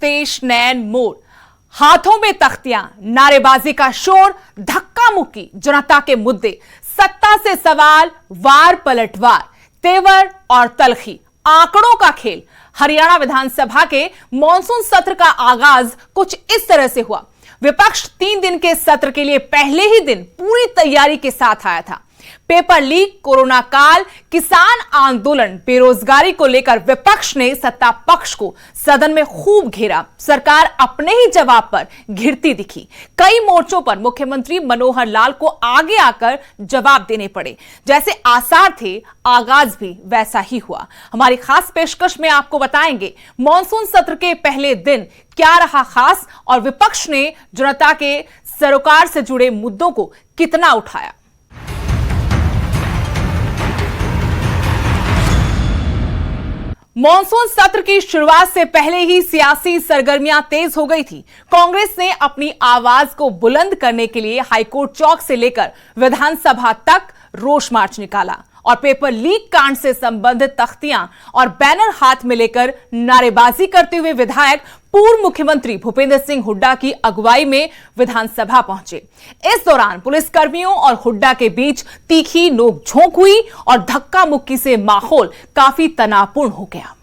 निस्तेज नयन मोड़, हाथों में तख्तियां, नारेबाजी का शोर, धक्का मुक्की, जनता के मुद्दे, सत्ता से सवाल, वार पलटवार, तेवर और तलखी, आंकड़ों का खेल। हरियाणा विधानसभा के मॉनसून सत्र का आगाज कुछ इस तरह से हुआ। विपक्ष 3 दिन के सत्र के लिए पहले ही दिन पूरी तैयारी के साथ आया था। पेपर लीक, कोरोना काल, किसान आंदोलन, बेरोजगारी को लेकर विपक्ष ने सत्ता पक्ष को सदन में खूब घेरा। सरकार अपने ही जवाब पर घिरती दिखी। कई मोर्चों पर मुख्यमंत्री मनोहर लाल को आगे आकर जवाब देने पड़े। जैसे आसार थे, आगाज भी वैसा ही हुआ। हमारी खास पेशकश में आपको बताएंगे मॉनसून सत्र के पहले दिन क्या रहा खास और विपक्ष ने जनता के सरोकार से जुड़े मुद्दों को कितना उठाया। मॉनसून सत्र की शुरुआत से पहले ही सियासी सरगर्मियां तेज हो गई थी। कांग्रेस ने अपनी आवाज को बुलंद करने के लिए हाईकोर्ट चौक से लेकर विधानसभा तक रोष मार्च निकाला और पेपर लीक कांड से संबंधित तख्तियां और बैनर हाथ में लेकर नारेबाजी करते हुए विधायक पूर्व मुख्यमंत्री भूपेंद्र सिंह हुड्डा की अगुवाई में विधानसभा पहुंचे। इस दौरान पुलिसकर्मियों और हुड्डा के बीच तीखी नोकझोंक हुई और धक्का मुक्की से माहौल काफी तनावपूर्ण हो गया।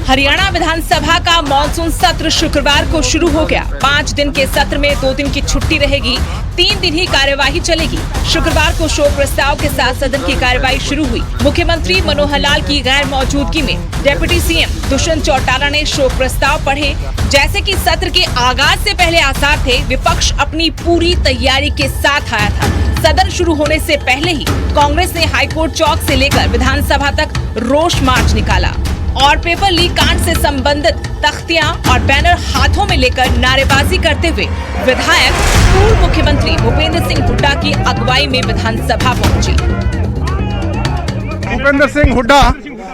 हरियाणा विधानसभा का मॉनसून सत्र शुक्रवार को शुरू हो गया। 5 दिन के सत्र में 2 दिन की छुट्टी रहेगी, 3 दिन ही कार्यवाही चलेगी। शुक्रवार को शोक प्रस्ताव के साथ सदन की कार्यवाही शुरू हुई। मुख्यमंत्री मनोहर लाल की गैर मौजूदगी में डिप्टी सीएम दुष्यंत चौटाला ने शोक प्रस्ताव पढ़े। जैसे कि सत्र के आगाज से पहले आसार थे, विपक्ष अपनी पूरी तैयारी के साथ आया था। सदन शुरू होने से पहले ही कांग्रेस ने हाईकोर्ट चौक से लेकर विधानसभा तक रोष मार्च निकाला और पेपर लीक कांड से संबंधित तख्तियां और बैनर हाथों में लेकर नारेबाजी करते हुए विधायक पूर्व मुख्यमंत्री भूपेंद्र सिंह हुड्डा की अगुवाई में विधानसभा पहुंची। भूपेंद्र सिंह हुड्डा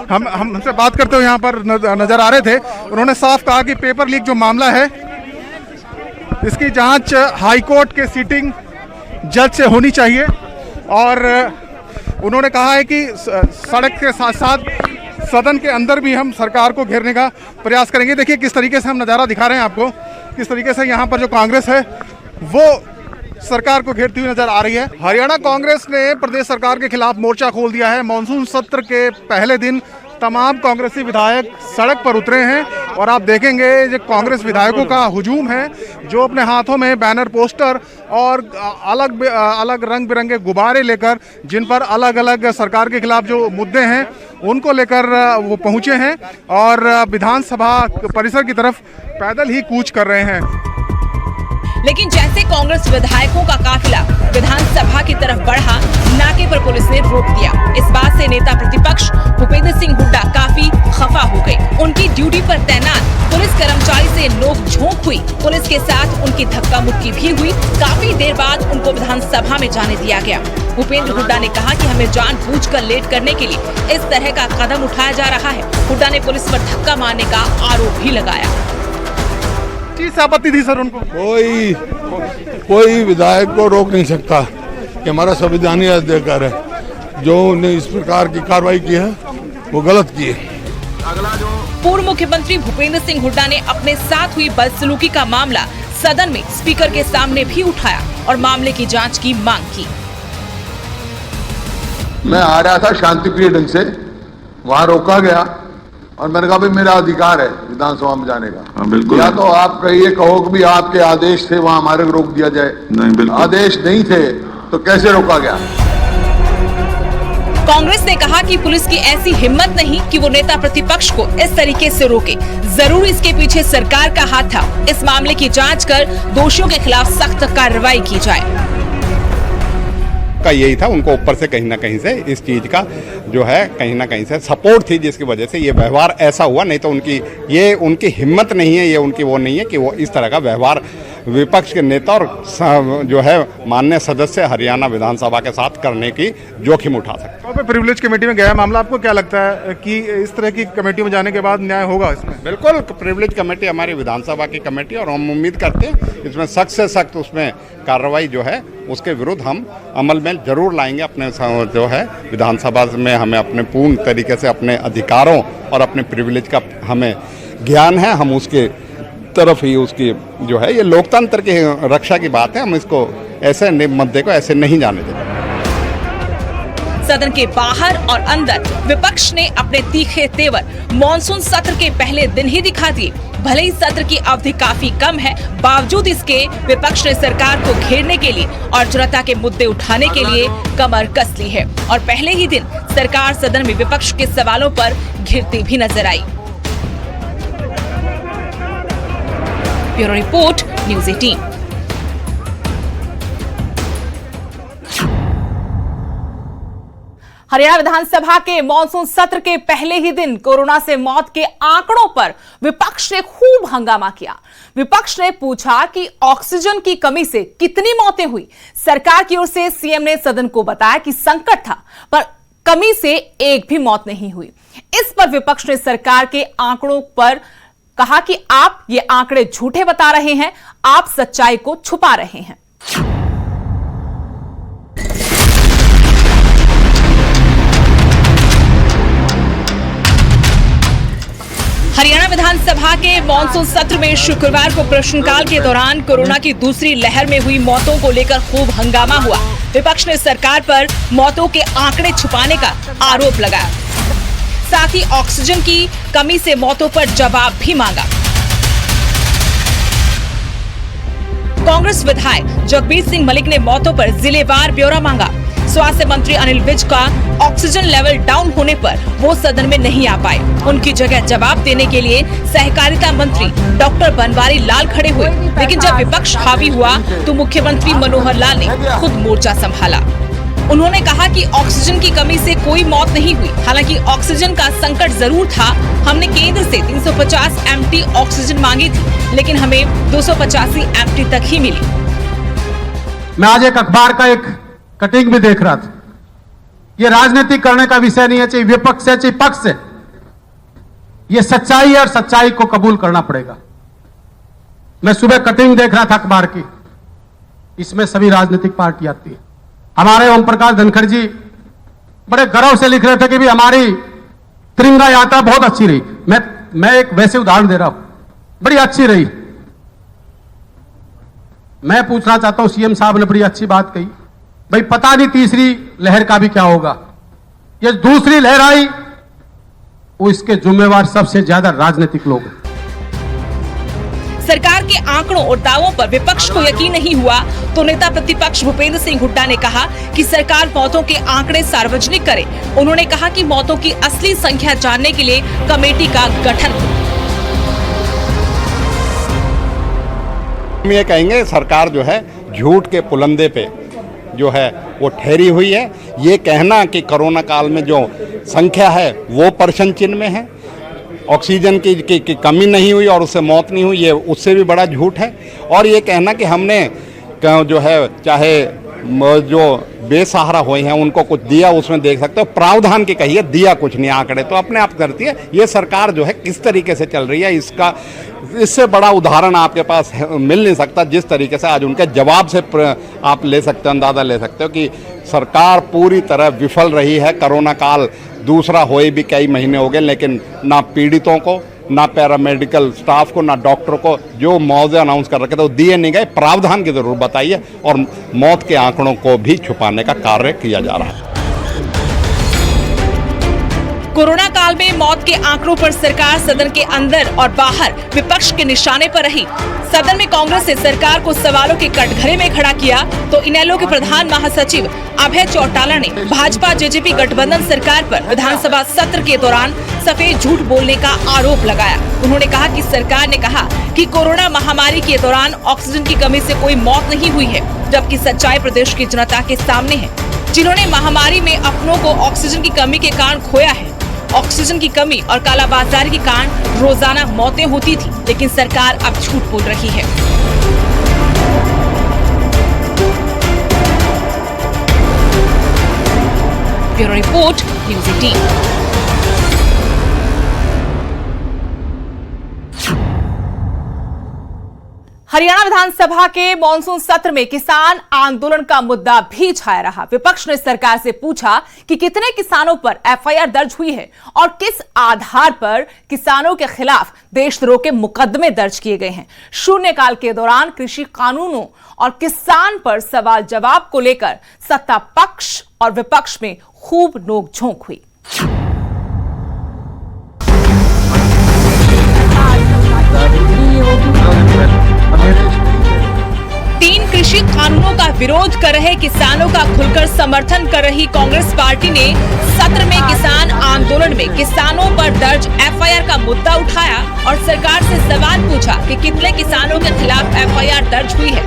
हमसे बात करते हुए यहाँ पर नजर आ रहे थे। उन्होंने साफ कहा कि पेपर लीक जो मामला है इसकी जांच हाईकोर्ट के सिटिंग जज से होनी चाहिए और उन्होंने कहा है कि सड़क के साथ साथ सदन के अंदर भी हम सरकार को घेरने का प्रयास करेंगे। देखिए किस तरीके से हम नज़ारा दिखा रहे हैं आपको, किस तरीके से यहाँ पर जो कांग्रेस है वो सरकार को घेरती हुई नजर आ रही है। हरियाणा कांग्रेस ने प्रदेश सरकार के खिलाफ मोर्चा खोल दिया है। मॉनसून सत्र के पहले दिन तमाम कांग्रेसी विधायक सड़क पर उतरे हैं और आप देखेंगे जो कांग्रेस विधायकों का हुजूम है, जो अपने हाथों में बैनर, पोस्टर और अलग अलग रंग बिरंगे गुब्बारे लेकर, जिन पर अलग अलग सरकार के खिलाफ जो मुद्दे हैं उनको लेकर वो पहुंचे हैं और विधानसभा परिसर की तरफ पैदल ही कूच कर रहे हैं। लेकिन जैसे कांग्रेस विधायकों का काफिला विधानसभा की तरफ बढ़ा, नाके पर पुलिस ने रोक दिया। इस बात से नेता प्रतिपक्ष भूपेंद्र सिंह हुड्डा काफी खफा हो गए। उनकी ड्यूटी पर तैनात पुलिस कर्मचारी से नोक-झोंक हुई। पुलिस के साथ उनकी धक्का मुक्की भी हुई। काफी देर बाद उनको विधानसभा में जाने दिया गया। भूपेंद्र हुड्डा ने कहा कि हमें जानबूझकर लेट करने के लिए इस तरह का कदम उठाया जा रहा है। हुड्डा ने पुलिस पर धक्का मारने का आरोप भी लगाया। चीज आपत्ति थी सर उनको? कोई विधायक को रोक नहीं सकता कि हमारा संविधानीय अधिकार है। जो उन्हें इस प्रकार की कार्रवाई की है वो गलत की है। पूर्व मुख्यमंत्री भूपेंद्र सिंह हुड्डा ने अपने साथ हुई बदसलूकी का मामला सदन में स्पीकर के सामने भी उठाया और मामले की जांच की मांग की। मैं आ रहा था शांतिप्रिय ढंग से, वहां रोका गया और मैंने कहा भाई मेरा अधिकार है विधानसभा में जाने का। बिल्कुल। या तो आप ये कहो कि भी आपके आदेश थे वहां हमारे को रोक दिया जाए। नहीं, बिल्कुल आदेश नहीं थे तो कैसे रोका गया? कांग्रेस ने कहा कि पुलिस की ऐसी हिम्मत नहीं कि वो नेता प्रतिपक्ष को इस तरीके से रोके। जरूर इसके पीछे सरकार का हाथ था। इस मामले की जांच कर दोषियों के खिलाफ सख्त कार्रवाई की जाए। का यही था, उनको ऊपर से कहीं ना कहीं से इस चीज का जो है कहीं ना कहीं से सपोर्ट थी, जिसकी वजह से ये व्यवहार ऐसा हुआ। नहीं तो उनकी हिम्मत नहीं है, ये उनकी वो नहीं है कि वो इस तरह का व्यवहार विपक्ष के नेता और जो है माननीय सदस्य हरियाणा विधानसभा के साथ करने की जोखिम उठा सकते हैं। प्रिविलेज कमेटी में गया मामला, आपको क्या लगता है कि इस तरह की कमेटी में जाने के बाद न्याय होगा इसमें? बिल्कुल, प्रिविलेज कमेटी हमारी विधानसभा की कमेटी और हम उम्मीद करते हैं इसमें सख्त से सख्त उसमें कार्रवाई जो है उसके विरुद्ध हम अमल में जरूर लाएंगे। अपने जो है विधानसभा में हमें अपने पूर्ण तरीके से अपने अधिकारों और अपने प्रिविलेज का हमें ज्ञान है, हम उसके तरफ ही उसकी जो है ये लोकतंत्र की रक्षा की बात है, हम इसको ऐसे मुद्दे को ऐसे नहीं जाने देंगे। सदन के बाहर और अंदर विपक्ष ने अपने तीखे तेवर मॉनसून सत्र के पहले दिन ही दिखा दिए। भले ही सत्र की अवधि काफी कम है, बावजूद इसके विपक्ष ने सरकार को घेरने के लिए और जनता के मुद्दे उठाने के लिए कमर कस ली है और पहले ही दिन सरकार सदन में विपक्ष के सवालों पर घिरती भी नजर आई। Bureau report, news 18। हरियाणा विधानसभा के मॉनसून सत्र के पहले ही दिन कोरोना से मौत के आंकड़ों पर विपक्ष ने खूब हंगामा किया। विपक्ष ने पूछा कि ऑक्सीजन की कमी से कितनी मौतें हुई। सरकार की ओर से सीएम ने सदन को बताया कि संकट था, पर कमी से एक भी मौत नहीं हुई। इस पर विपक्ष ने सरकार के आंकड़ों पर कहा कि आप ये आंकड़े झूठे बता रहे हैं, आप सच्चाई को छुपा रहे हैं। हरियाणा विधानसभा के मॉनसून सत्र में शुक्रवार को प्रश्नकाल के दौरान कोरोना की दूसरी लहर में हुई मौतों को लेकर खूब हंगामा हुआ। विपक्ष ने सरकार पर मौतों के आंकड़े छुपाने का आरोप लगाया, साथ ही ऑक्सीजन की कमी से मौतों पर जवाब भी मांगा। कांग्रेस विधायक जगबीर सिंह मलिक ने मौतों पर जिलेवार ब्यौरा मांगा। स्वास्थ्य मंत्री अनिल विज का ऑक्सीजन लेवल डाउन होने पर वो सदन में नहीं आ पाए। उनकी जगह जवाब देने के लिए सहकारिता मंत्री डॉक्टर बनवारी लाल खड़े हुए, लेकिन जब विपक्ष हावी हुआ तो मुख्यमंत्री मनोहर लाल ने खुद मोर्चा संभाला। उन्होंने कहा कि ऑक्सीजन की कमी से कोई मौत नहीं हुई। हालांकि ऑक्सीजन का संकट जरूर था। हमने केंद्र से 350 एमटी ऑक्सीजन मांगी थी, लेकिन हमें 285 एमटी तक ही मिली। मैं आज एक अखबार का एक कटिंग भी देख रहा था। ये राजनीति करने का विषय नहीं है, चाहे विपक्ष है चाहे पक्ष है। ये सच्चाई है और सच्चाई को कबूल करना पड़ेगा। मैं सुबह कटिंग देख रहा था अखबार की, इसमें सभी राजनीतिक पार्टी आती है। हमारे ओम प्रकाश धनखड़ जी बड़े गर्व से लिख रहे थे कि भी हमारी तिरंगा यात्रा बहुत अच्छी रही। मैं एक वैसे उदाहरण दे रहा हूं, बड़ी अच्छी रही। मैं पूछना चाहता हूं, सीएम साहब ने बड़ी अच्छी बात कही, भाई पता नहीं तीसरी लहर का भी क्या होगा। ये दूसरी लहर आई, वो इसके जिम्मेवार सबसे ज्यादा राजनीतिक लोग हैं। सरकार के आंकड़ों और दावों पर विपक्ष को यकीन नहीं हुआ तो नेता प्रतिपक्ष भूपेंद्र सिंह हुड्डा ने कहा कि सरकार मौतों के आंकड़े सार्वजनिक करे। उन्होंने कहा कि मौतों की असली संख्या जानने के लिए कमेटी का गठन हो। हम ये कहेंगे सरकार जो है झूठ के पुलंदे पे जो है वो ठहरी हुई है। ये कहना कि कोरोना काल में जो संख्या है वो प्रश्न चिन्ह में है, ऑक्सीजन की कमी नहीं हुई और उससे मौत नहीं हुई, ये उससे भी बड़ा झूठ है। और ये कहना कि हमने जो है चाहे जो बेसहारा हुए हैं उनको कुछ दिया, उसमें देख सकते हो प्रावधान की कहिए, दिया कुछ नहीं, आंकड़े तो अपने आप करती है। ये सरकार जो है किस तरीके से चल रही है, इससे बड़ा उदाहरण आपके पास मिल नहीं सकता। जिस तरीके से आज उनके जवाब से आप ले सकते हो, अंदाज़ा ले सकते हो कि सरकार पूरी तरह विफल रही है। कोरोना काल दूसरा होए भी कई महीने हो गए, लेकिन ना पीड़ितों को, ना पैरामेडिकल स्टाफ को, ना डॉक्टरों को जो मुआवजे अनाउंस कर रखे थे वो दिए नहीं गए। प्रावधान की जरूर बताइए और मौत के आंकड़ों को भी छुपाने का कार्य किया जा रहा है। कोरोना काल में मौत के आंकड़ों पर सरकार सदन के अंदर और बाहर विपक्ष के निशाने पर रही। सदन में कांग्रेस ने सरकार को सवालों के कटघरे में खड़ा किया तो इनेलो के प्रधान महासचिव अभय चौटाला ने भाजपा जेजेपी गठबंधन सरकार पर विधानसभा सत्र के दौरान सफेद झूठ बोलने का आरोप लगाया। उन्होंने कहा कि सरकार ने कहा कि कोरोना महामारी के दौरान ऑक्सीजन की कमी से कोई मौत नहीं हुई है, जबकि सच्चाई प्रदेश की जनता के सामने है, जिन्होंने महामारी में अपनों को ऑक्सीजन की कमी के कारण खोया है। ऑक्सीजन की कमी और कालाबाजारी के कारण रोजाना मौतें होती थी, लेकिन सरकार अब झूठ बोल रही है। Bureau report, news 18। हरियाणा विधानसभा के मॉनसून सत्र में किसान आंदोलन का मुद्दा भी छाया रहा। विपक्ष ने सरकार से पूछा कि कितने किसानों पर एफआईआर दर्ज हुई है और किस आधार पर किसानों के खिलाफ देशद्रोह के मुकदमे दर्ज किए गए हैं। शून्यकाल के दौरान कृषि कानूनों और किसान पर सवाल जवाब को लेकर सत्ता पक्ष और विपक्ष में खूब नोकझोंक हुई। तीन कृषि कानूनों का विरोध कर रहे किसानों का खुलकर समर्थन कर रही कांग्रेस पार्टी ने सत्र में किसान आंदोलन में किसानों पर दर्ज एफआईआर का मुद्दा उठाया और सरकार से सवाल पूछा कि कितने किसानों के खिलाफ एफआईआर दर्ज हुई है।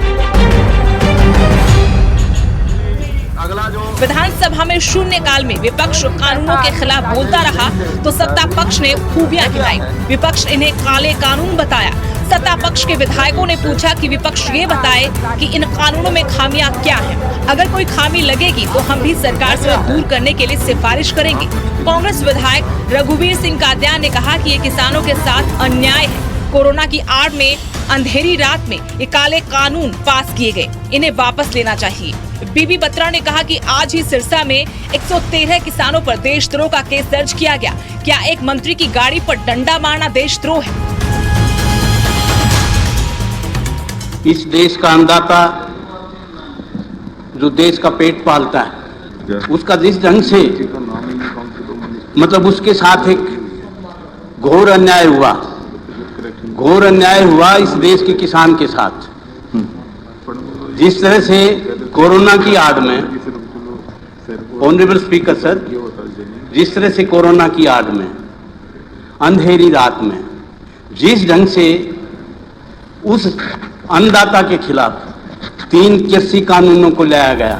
विधानसभा में शून्यकाल में विपक्ष कानूनों के खिलाफ बोलता रहा तो सत्ता पक्ष ने खूबियां गिनाई। विपक्ष इन्हें काले कानून बताया। सत्ता पक्ष के विधायकों ने पूछा कि विपक्ष ये बताए कि इन कानूनों में खामियां क्या हैं। अगर कोई खामी लगेगी तो हम भी सरकार से दूर करने के लिए सिफारिश करेंगे। कांग्रेस विधायक रघुवीर सिंह कादियान ने कहा कि ये किसानों के साथ अन्याय है। कोरोना की आड़ में अंधेरी रात में ये काले कानून पास किए गए, इन्हें वापस लेना चाहिए। बीबी बत्रा ने कहा कि आज ही सिरसा में 113 किसानों पर देशद्रोह का केस दर्ज किया गया। क्या एक मंत्री की गाड़ी पर डंडा मारना देशद्रोह है? इस देश का अन्नदाता जो देश का पेट पालता है, उसका जिस ढंग से मतलब उसके साथ एक घोर अन्याय हुआ इस देश के किसान के साथ। जिस तरह से कोरोना की आड़ में, ऑनरेबल स्पीकर सर, जिस तरह से कोरोना की आड़ में अंधेरी रात में जिस ढंग से उस अन्नदाता के खिलाफ 3 कृषि कानूनों को लाया गया।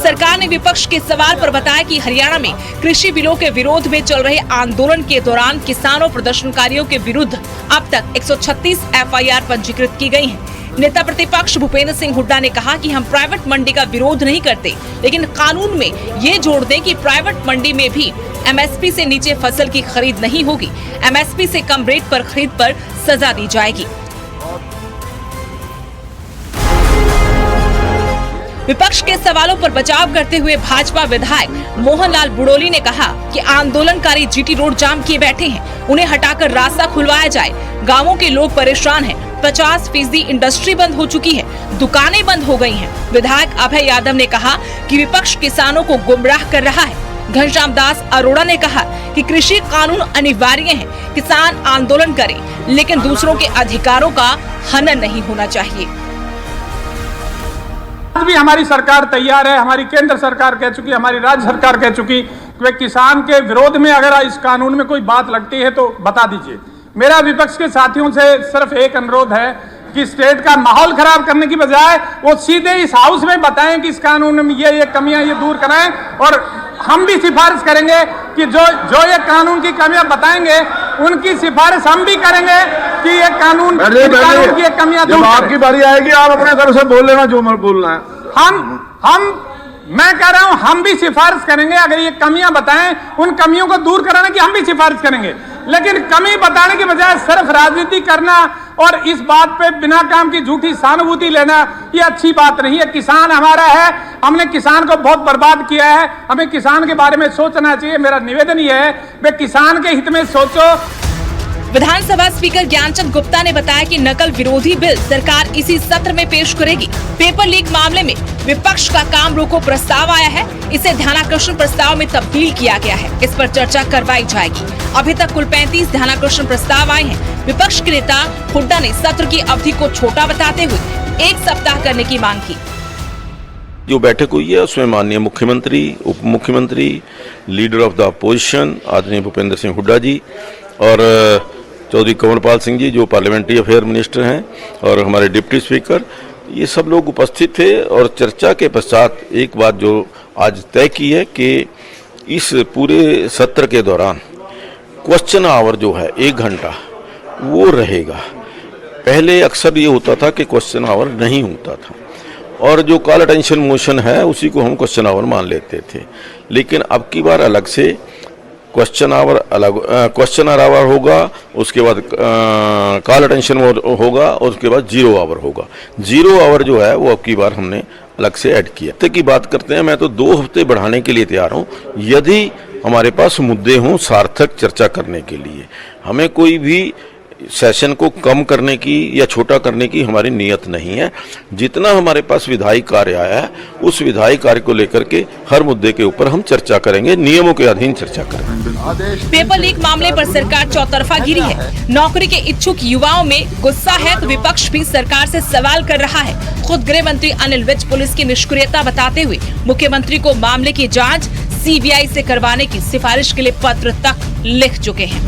सरकार ने विपक्ष के सवाल पर बताया कि हरियाणा में कृषि बिलों के विरोध में चल रहे आंदोलन के दौरान किसानों प्रदर्शनकारियों के विरुद्ध अब तक 136 एफआईआर पंजीकृत की गई हैं। नेता प्रतिपक्ष भूपेंद्र सिंह हुड्डा ने कहा कि हम प्राइवेट मंडी का विरोध नहीं करते, लेकिन कानून में ये जोड़ दें कि प्राइवेट मंडी में भी एमएसपी से नीचे फसल की खरीद नहीं होगी। एमएसपी से कम रेट पर खरीद पर सजा दी जाएगी। विपक्ष के सवालों पर बचाव करते हुए भाजपा विधायक मोहनलाल बुड़ोली ने कहा कि आंदोलनकारी जीटी रोड जाम किए बैठे हैं, उन्हें हटाकर रास्ता खुलवाया जाए। गांवों के लोग परेशान हैं। 50% इंडस्ट्री बंद हो चुकी है, दुकानें बंद हो गई हैं। विधायक अभय यादव ने कहा कि विपक्ष किसानों को गुमराह कर रहा है। घनश्याम दास अरोड़ा ने कहा कि कृषि कानून अनिवार्य है, किसान आंदोलन करें, लेकिन दूसरों के अधिकारों का हनन नहीं होना चाहिए। आज भी हमारी सरकार तैयार है, हमारी केंद्र सरकार कह चुकी, हमारी राज्य सरकार कह चुकी कि वे किसान के विरोध में अगर इस कानून में कोई बात लगती है तो बता दीजिए। मेरा विपक्ष के साथियों से सिर्फ एक अनुरोध है कि स्टेट का माहौल खराब करने की बजाय वो सीधे इस हाउस में बताएं कि इस कानून में ये कमियां ये दूर कराएं, और हम भी सिफारिश करेंगे कि जो ये कानून की कमियां बताएंगे उनकी सिफारिश हम भी करेंगे कि ये कानून की ये कमियां दूर करें। आपकी बारी आएगी, आप अपने तरफ से बोल लेना जो बोलना है। मैं कह रहा हूं हम भी सिफारिश करेंगे, अगर ये कमियां बताएं उन कमियों को दूर कराने की हम भी सिफारिश करेंगे। लेकिन कमी बताने के बजाय सिर्फ राजनीति करना और इस बात पे बिना काम की झूठी सहानुभूति लेना, ये अच्छी बात नहीं है। किसान हमारा है, हमने किसान को बहुत बर्बाद किया है, हमें किसान के बारे में सोचना चाहिए। मेरा निवेदन ये है, वे किसान के हित में सोचो। विधानसभा स्पीकर ज्ञानचंद गुप्ता ने बताया कि नकल विरोधी बिल सरकार इसी सत्र में पेश करेगी। पेपर लीक मामले में विपक्ष का काम रोको प्रस्ताव आया है, इसे ध्यानाकर्षण प्रस्ताव में तब्दील किया गया है। इस पर चर्चा करवाई जाएगी। अभी तक कुल 35 ध्यानाकर्षण प्रस्ताव आए हैं। विपक्ष के नेता हुड्डा ने सत्र की अवधि को छोटा बताते हुए 1 सप्ताह करने की मांग की। जो बैठक हुई है उसमें माननीय मुख्यमंत्री, उप मुख्यमंत्री, लीडर ऑफ द अपोजिशन आदरणीय भूपेंद्र सिंह हुड्डा जी और चौधरी कंवरपाल सिंह जी जो पार्लियामेंट्री अफेयर मिनिस्टर हैं और हमारे डिप्टी स्पीकर, ये सब लोग उपस्थित थे। और चर्चा के पश्चात एक बात जो आज तय की है कि इस पूरे सत्र के दौरान क्वेश्चन आवर जो है 1 घंटा वो रहेगा। पहले अक्सर ये होता था कि क्वेश्चन आवर नहीं होता था, और जो कॉल अटेंशन मोशन है उसी को हम क्वेश्चन आवर मान लेते थे। लेकिन अब की बार अलग से क्वेश्चन आवर होगा, उसके बाद कॉल अटेंशन होगा और उसके बाद 0 आवर होगा। 0 आवर जो है वो अब की बार हमने अलग से ऐड किया। हफ्ते की बात करते हैं, मैं तो 2 हफ्ते बढ़ाने के लिए तैयार हूँ यदि हमारे पास मुद्दे हों सार्थक चर्चा करने के लिए। हमें कोई भी सेशन को कम करने की या छोटा करने की हमारी नीयत नहीं है। जितना हमारे पास विधायी कार्य आया है उस विधायी कार्य को लेकर के हर मुद्दे के ऊपर हम चर्चा करेंगे, नियमों के अधीन चर्चा करेंगे। पेपर लीक मामले पर सरकार चौतरफा गिरी है। नौकरी के इच्छुक युवाओं में गुस्सा है तो विपक्ष भी सरकार से सवाल कर रहा है। खुद गृह मंत्री अनिल विज पुलिस की निष्क्रियता बताते हुए मुख्यमंत्री को मामले की जाँच CBI से करवाने की सिफारिश के लिए पत्र तक लिख चुके हैं।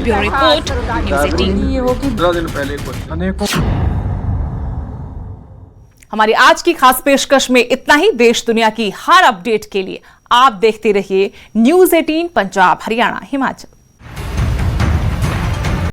Bureau report, news 18। हमारी आज की खास पेशकश में इतना ही। देश दुनिया की हर अपडेट के लिए आप देखते रहिए न्यूज़ 18 पंजाब, हरियाणा, हिमाचल।